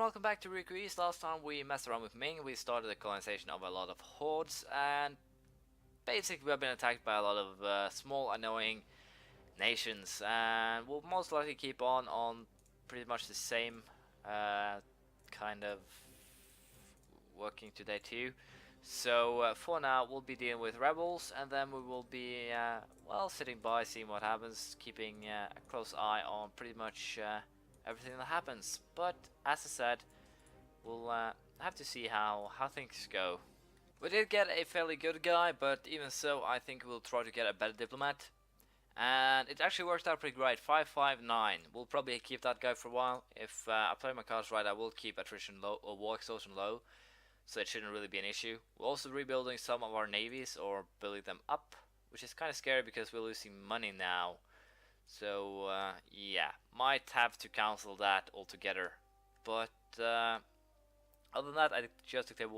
welcome back to Ryukyu. Last time we messed around with Ming, we started the colonization of a lot of hordes, and basically we've been attacked by a lot of small annoying nations, and we'll most likely keep on pretty much the same kind of working today too. So for now we'll be dealing with rebels, and then we will be well, sitting by, seeing what happens, keeping a close eye on pretty much everything that happens. But as I said, we'll have to see how things go. We did get a fairly good guy, but even so I think we'll try to get a better diplomat. And it actually worked out pretty great. 559. We'll probably keep that guy for a while. If I play my cards right, I will keep attrition low or war exhaustion low, so it shouldn't really be an issue. We're also rebuilding some of our navies, or building them up, which is kind of scary because we're losing money now. So yeah, might have to cancel that altogether. But other than that, I just took the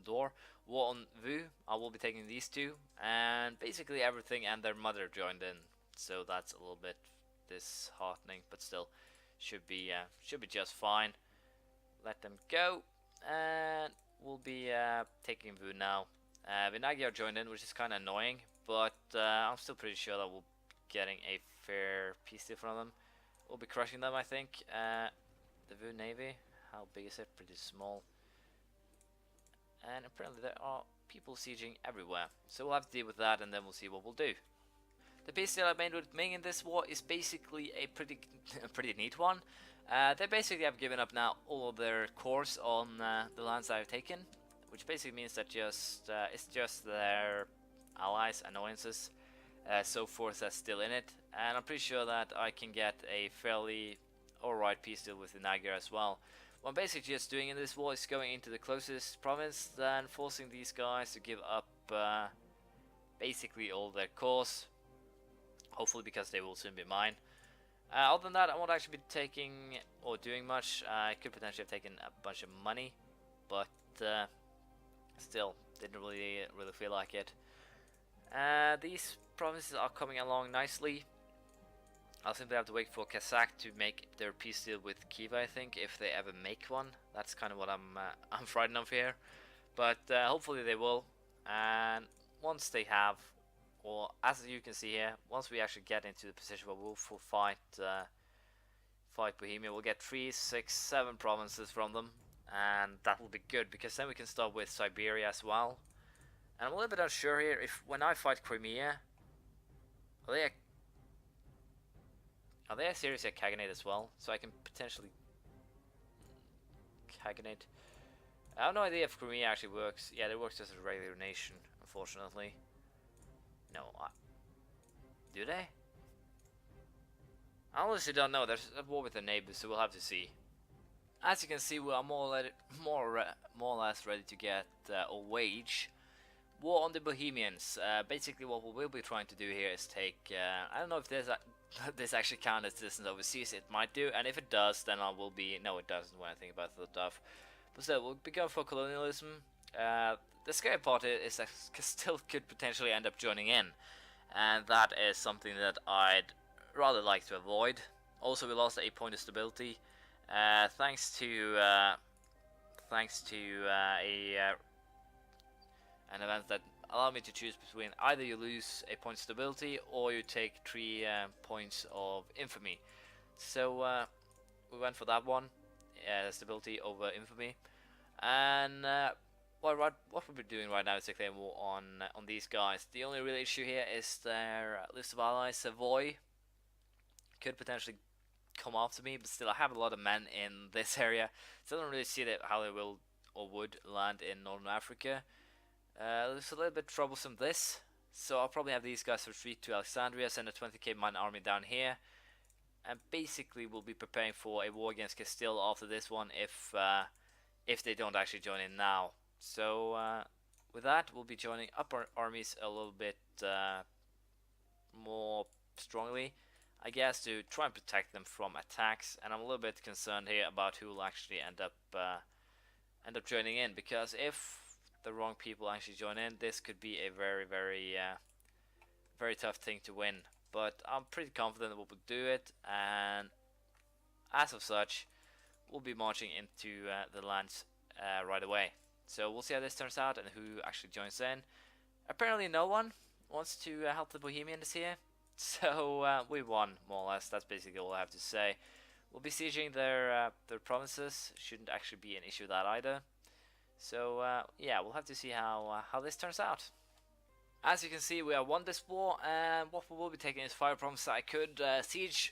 war on Vu. I will be taking these two, and basically everything and their mother joined in. So that's a little bit disheartening, but still should be just fine. Let them go, and we'll be taking Vu now. Vinagi are joined in, which is kind of annoying, but I'm still pretty sure that we'll getting a fair peace deal from them. We'll be crushing them, I think. The Vu Navy, how big is it? Pretty small. And apparently there are people sieging everywhere. So we'll have to deal with that, and then we'll see what we'll do. The peace deal I made with Ming in this war is basically a pretty neat one. They basically have given up now all of their cores on the lands I've taken, which basically means that it's just their allies, annoyances, so forth that's still in it, and I'm pretty sure that I can get a fairly alright peace deal with the Nagira as well. What I'm basically just doing in this war is going into the closest province, then forcing these guys to give up basically all their cores, hopefully because they will soon be mine. Other than that, I won't actually be taking or doing much. I could potentially have taken a bunch of money, but still didn't really feel like it. These provinces are coming along nicely. I'll simply have to wait for Kazakh to make their peace deal with Kiva, I think, if they ever make one. That's kind of what I'm frightened of here, but hopefully they will. And once they have, or as you can see here, once we actually get into the position where we'll fight Bohemia, we'll get 3, 6, 7 provinces from them, and that will be good because then we can start with Siberia as well. And I'm a little bit unsure here if when I fight Crimea, are they seriously a Khaganate as well? So I can potentially Khaganate. I have no idea if Crimea actually works. Yeah, it works as a regular nation, unfortunately. No, do they? I honestly don't know. There's a war with the neighbors, so we'll have to see. As you can see, we are more or less ready to get or wage war on the Bohemians. Basically what we will be trying to do here is take, I don't know if this actually counts as distance overseas. It might do, and if it does, then I will be, no it doesn't when I think about the stuff. But still, we'll be going for colonialism. The scary part is that still could potentially end up joining in, and that is something that I'd rather like to avoid. Also, we lost 8 point of stability, thanks to an event that allowed me to choose between either you lose a point of stability or you take 3 points of infamy. So we went for that one, stability over infamy. And what we'll be doing right now is declaring war on these guys. The only real issue here is their list of allies. Savoy could potentially come after me, but still I have a lot of men in this area, so I don't really see how they will or would land in Northern Africa. It's a little bit troublesome this, so I'll probably have these guys retreat to Alexandria, send a 20k man army down here, and basically we'll be preparing for a war against Castile after this one if they don't actually join in now. So with that, we'll be joining up our armies a little bit more strongly, I guess, to try and protect them from attacks. And I'm a little bit concerned here about who will actually end up joining in, because if the wrong people actually join in, this could be a very tough thing to win. But I'm pretty confident that we'll do it, and as of such, we'll be marching into the lands right away. So we'll see how this turns out and who actually joins in. Apparently no one wants to help the Bohemians here, so we won, more or less. That's basically all I have to say. We'll be sieging their provinces. Shouldn't actually be an issue with that either. So yeah, we'll have to see how this turns out. As you can see, we have won this war, and what we will be taking is 5 provinces. I could seize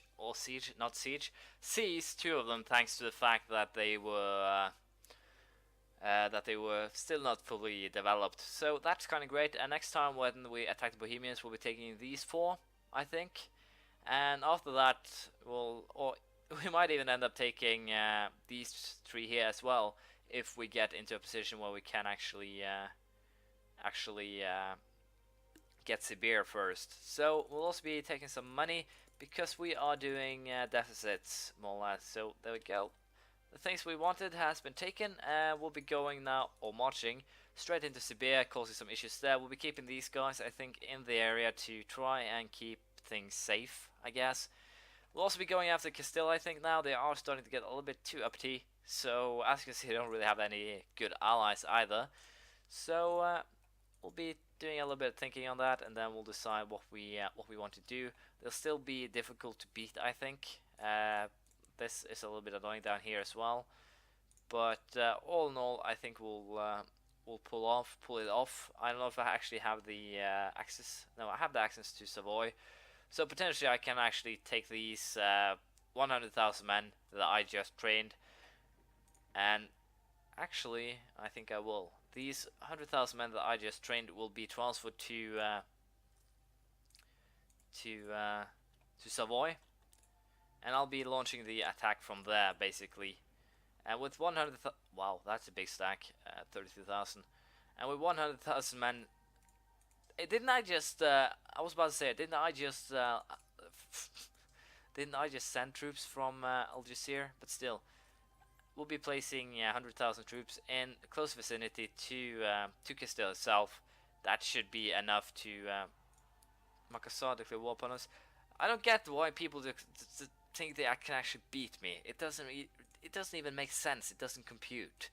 2 of them, thanks to the fact that they were still not fully developed. So that's kind of great. And next time when we attack the Bohemians, we'll be taking these 4, I think. And after that, we might even end up taking these 3 here as well, if we get into a position where we can actually get Siberia first. So we'll also be taking some money because we are doing deficits, more or less. So there we go. The things we wanted has been taken, and we'll be going now, or marching, straight into Siberia, causing some issues there. We'll be keeping these guys, I think, in the area to try and keep things safe, I guess. We'll also be going after Castile, I think, now. They are starting to get a little bit too uppity. So, as you can see, they don't really have any good allies either. So, we'll be doing a little bit of thinking on that, and then we'll decide what we want to do. They'll still be difficult to beat, I think. This is a little bit annoying down here as well, but all in all, I think we'll pull it off. I don't know if I actually have the access. No, I have the access to Savoy, so potentially I can actually take these 100,000 men that I just trained, and actually I think I will. These 100,000 men that I just trained will be transferred to Savoy, and I'll be launching the attack from there, basically. And with 100,000, wow, that's a big stack, 32,000. And with 100,000 men, didn't I just? I was about to say, didn't I just send troops from Algeciras? But still, we'll be placing 100,000 troops in close vicinity to Castile itself. That should be enough to Makassar declare war upon us. I don't get why people think they can actually beat me. It doesn't even make sense. It doesn't compute.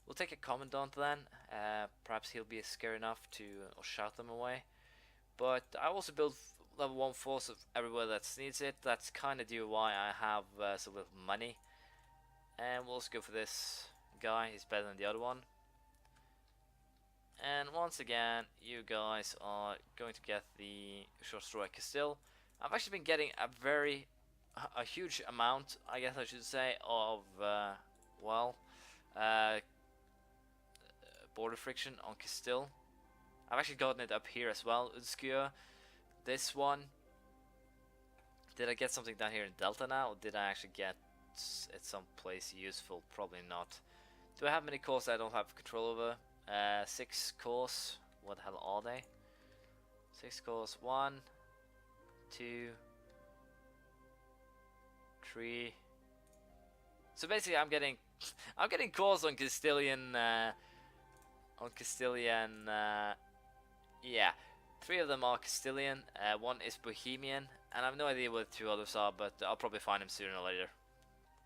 We'll take a commandant then. Perhaps he'll be scary enough to shout them away. But I also build level 1 force everywhere that needs it. That's kind of due why I have so little money. And we'll also go for this guy. He's better than the other one. And once again, you guys are going to get the short straw Castile. I've actually been getting a huge amount, I guess I should say, of border friction on Castile. I've actually gotten it up here as well. Udskia, this one. Did I get something down here in Delta now, or did I actually get it someplace useful? Probably not. Do I have many cores I don't have control over? 6 cores. What the hell are they? 6 cores. 1, 2, 3. So basically, I'm getting cores on Castilian. Yeah, 3 of them are Castilian. 1 is Bohemian, and I have no idea what the 2 others are, but I'll probably find them sooner or later.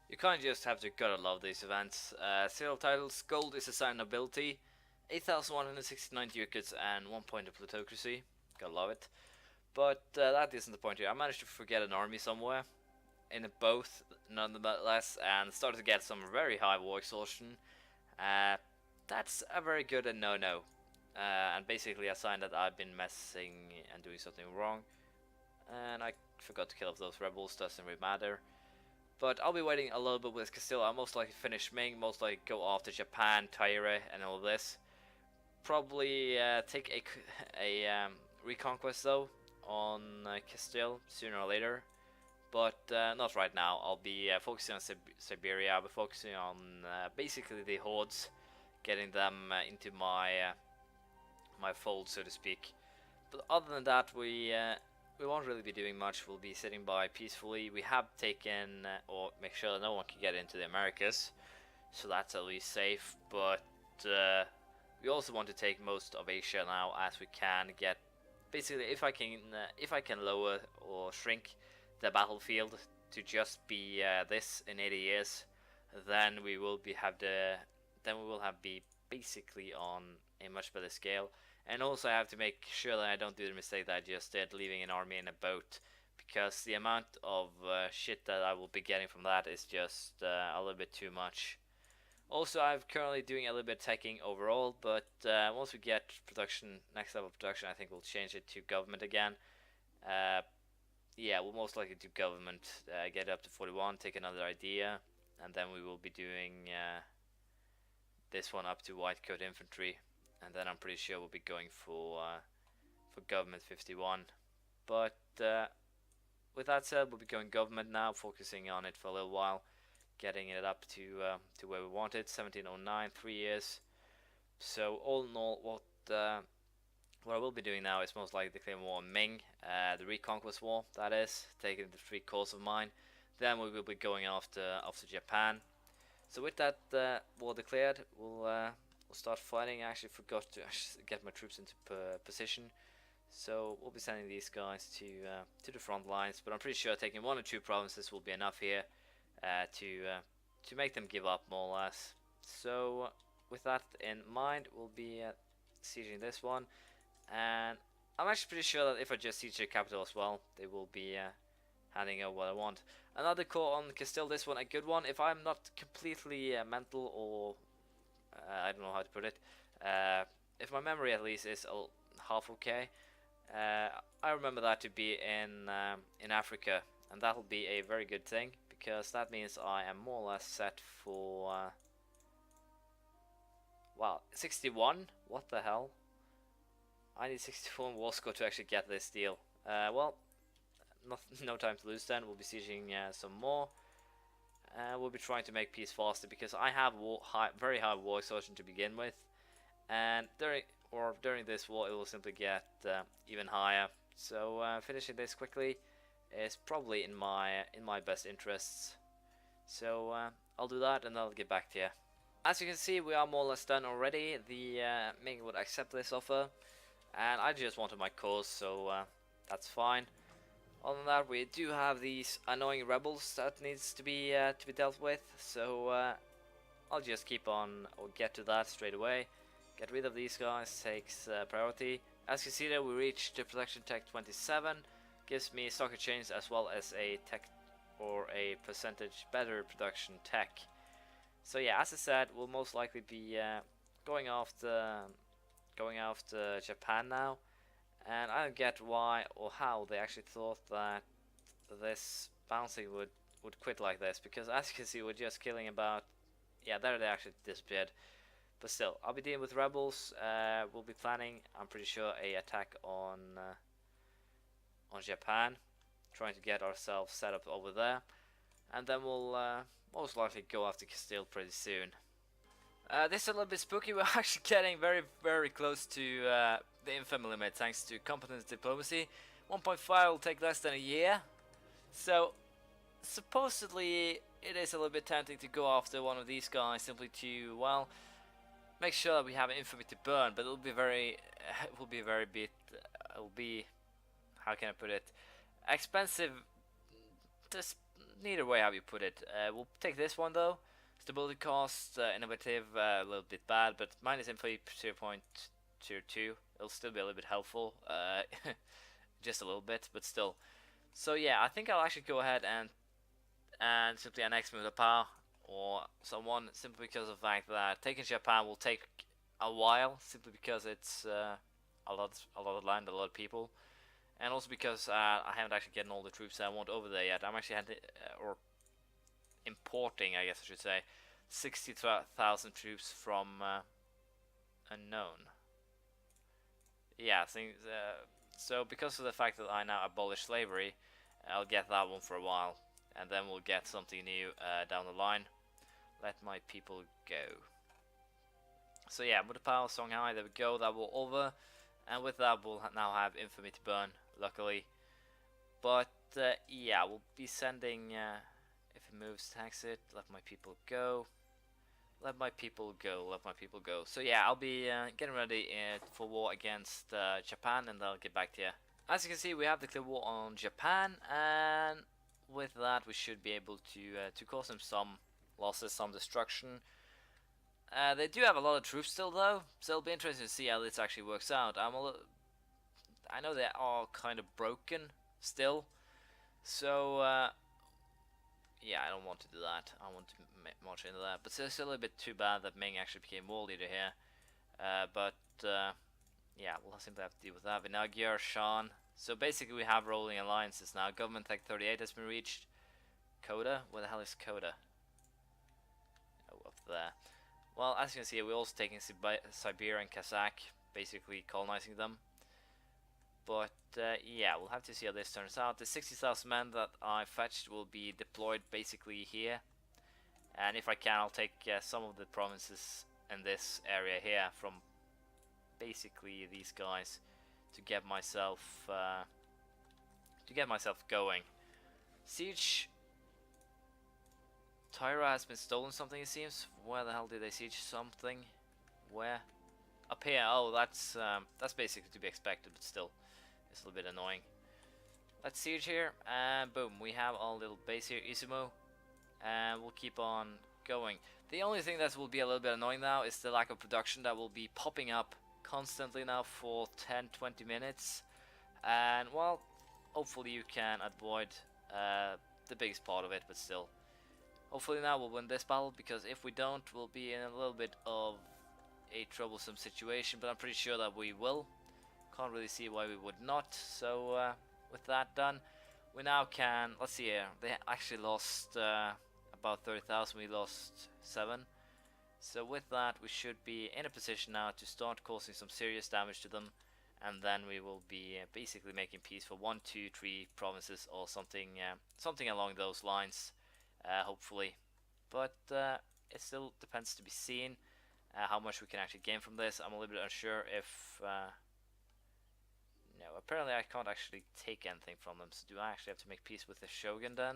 You kind of just have to gotta love these events. Serial titles: Gold is assigned nobility, 8,169 ducats, and 1 point of plutocracy. Gotta love it. But that isn't the point here. I managed to forget an army somewhere in both, nonetheless, and started to get some very high war exhaustion. That's a very good no-no. And basically a sign that I've been messing and doing something wrong. And I forgot to kill off those rebels, doesn't really matter. But I'll be waiting a little bit with Castile. I'll most likely finish Ming, most likely go after Japan, Tyre, and all this. Probably take a reconquest though on Castile sooner or later. But not right now. I'll be focusing on Siberia. I'll be focusing on basically the hordes, getting them into my my fold, so to speak. But other than that, we won't really be doing much. We'll be sitting by peacefully. We have taken, or make sure that no one can get into the Americas, so that's at least safe. But we also want to take most of Asia now, as we can get. Basically, if I can lower or shrink the battlefield to just be this in 80 years, then we will be basically on a much better scale. And also I have to make sure that I don't do the mistake that I just did, leaving an army in a boat, because the amount of shit that I will be getting from that is just a little bit too much. Also, I'm currently doing a little bit of teching overall, but once we get production, next level production, I think we'll change it to government again. Uh, yeah, we'll most likely do government, get it up to 41, take another idea, and then we will be doing this one up to white coat infantry, and then I'm pretty sure we'll be going for government 51. But with that said, we'll be going government now, focusing on it for a little while, getting it up to where we want it, 1709, 3 years. So all in all, what I will be doing now is most likely declaring war on Ming, the Reconquest War, that is, taking the 3 cores of mine. Then we will be going after Japan. So with that war declared, we'll start fighting. I actually forgot to get my troops into position. So we'll be sending these guys to the front lines, but I'm pretty sure taking 1 or 2 provinces will be enough here to make them give up, more or less. So with that in mind, we'll be sieging this one, and I'm actually pretty sure that if I just siege the capital as well, they will be handing over what I want. Another core on Castile, this one a good one. If I'm not completely mental, or I don't know how to put it, if my memory at least is half okay, I remember that to be in Africa, and that'll be a very good thing, because that means I am more or less set for wow, 61. What the hell? I need 61 war score to actually get this deal. Well, no time to lose then. We'll be sieging some more. We'll be trying to make peace faster, because I have very high war exhaustion to begin with, and during this war it will simply get even higher. So finishing this quickly is probably in my best interests. So I'll do that and I'll get back to you. As you can see, we are more or less done already. The Ming would accept this offer, and I just wanted my cause, so that's fine. Other than that, we do have these annoying rebels that needs to be dealt with, so I'll just keep on, or get to that straight away. Get rid of these guys takes priority. As you see there, we reached the production tech 27, gives me stock exchange as well as a tech, or a percentage better production tech. So yeah, as I said, we'll most likely be going after Japan now. And I don't get why or how they actually thought that this bouncing would quit like this, because as you can see, we're just killing about, yeah, there they actually disappeared. But still, I'll be dealing with rebels. We'll be planning, I'm pretty sure, a attack on Japan, trying to get ourselves set up over there, and then we'll most likely go after Castile pretty soon. This is a little bit spooky. We're actually getting very, very close to the infamy limit, thanks to competence diplomacy. 1.5 will take less than a year. So, supposedly, it is a little bit tempting to go after one of these guys, simply to, well, make sure that we have an infamy to burn. But it will be how can I put it, expensive. Just neither way how you put it. We'll take this one though. Stability cost, innovative, a little bit bad, but minus info 0.22. It'll still be a little bit helpful, just a little bit, but still. So yeah, I think I'll actually go ahead and simply annex Mutapao or someone, simply because of the fact that taking Japan will take a while, simply because it's a lot of land, a lot of people, and also because I haven't actually gotten all the troops I want over there yet. I'm actually importing, I guess I should say, 60,000 troops from unknown. Yeah, so because of the fact that I now abolish slavery, I'll get that one for a while, and then we'll get something new down the line. Let my people go. So yeah, Mutapao, Songhai, there we go, that will over, and with that we'll now have infamy to burn, luckily. But yeah, we'll be sending, if it moves, tax it, let my people go. Let my people go, let my people go. So yeah, I'll be getting ready for war against Japan, and I'll get back to you. As you can see, we have declared war on Japan, and with that we should be able to cause them some losses, some destruction. They do have a lot of troops still, though, so it'll be interesting to see how this actually works out. I know they are kind of broken still, so yeah, I don't want to do that. I want to march into that, but it's still a bit too bad that Ming actually became war leader here. Yeah, we'll simply have to deal with that. Vinagyar, Shan. So basically, we have rolling alliances now. Government Tech 38 has been reached. Coda? Where the hell is Coda? Oh, up there. Well, as you can see, we're also taking Siberia and Kazakh, basically colonizing them. But yeah, we'll have to see how this turns out. The 60,000 men that I fetched will be deployed basically here. And if I can, I'll take some of the provinces in this area here from basically these guys to get myself going. Siege. Tyra has been stolen something, it seems. Where the hell did they siege something? Where? Up here. Oh, that's basically to be expected, but still, it's a little bit annoying. Let's siege here, and boom, we have our little base here, Izumo, and we'll keep on going. The only thing that will be a little bit annoying now is the lack of production that will be popping up constantly now for 10-20 minutes, and well, hopefully you can avoid the biggest part of it, but still, hopefully now we'll win this battle, because if we don't, we'll be in a little bit of a troublesome situation, but I'm pretty sure that we will. Can't really see why we would not. So with that done, we now can, let's see here, they actually lost about 30,000, we lost 7. So with that, we should be in a position now to start causing some serious damage to them, and then we will be basically making peace for 1, 2, 3 provinces or something, something along those lines, hopefully. But it still depends to be seen how much we can actually gain from this. I'm a little bit unsure if no, apparently I can't actually take anything from them, so do I actually have to make peace with the Shogun then?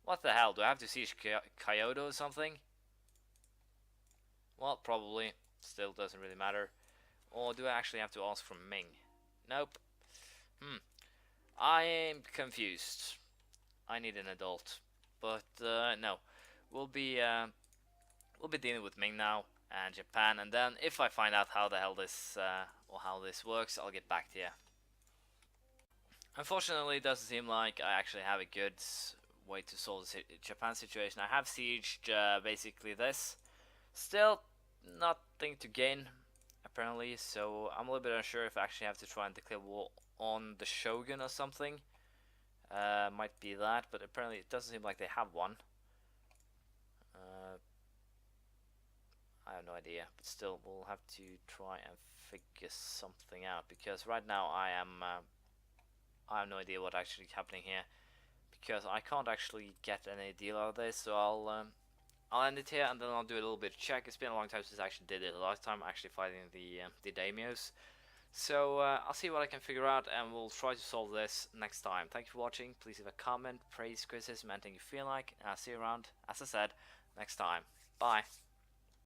What the hell, do I have to siege Kyoto or something? Well, probably, still doesn't really matter. Or do I actually have to ask from Ming? Nope. I am confused. I need an adult. But no, we'll be dealing with Ming now and Japan, and then if I find out how the hell this or how this works, I'll get back to you. Unfortunately, it doesn't seem like I actually have a good way to solve the Japan situation. I have sieged basically this. Still, nothing to gain apparently, so I'm a little bit unsure if I actually have to try and declare war on the Shogun or something. Might be that, but apparently it doesn't seem like they have one. I have no idea, but still, we'll have to try and figure something out, because right now I have no idea what's actually happening here, because I can't actually get any deal out of this. So I'll end it here, and then I'll do a little bit of check. It's been a long time since I actually did it. Last time actually fighting the daimyos. So I'll see what I can figure out, and we'll try to solve this next time. Thank you for watching. Please leave a comment, praise, criticism, anything you feel like, and I'll see you around, as I said, next time. Bye.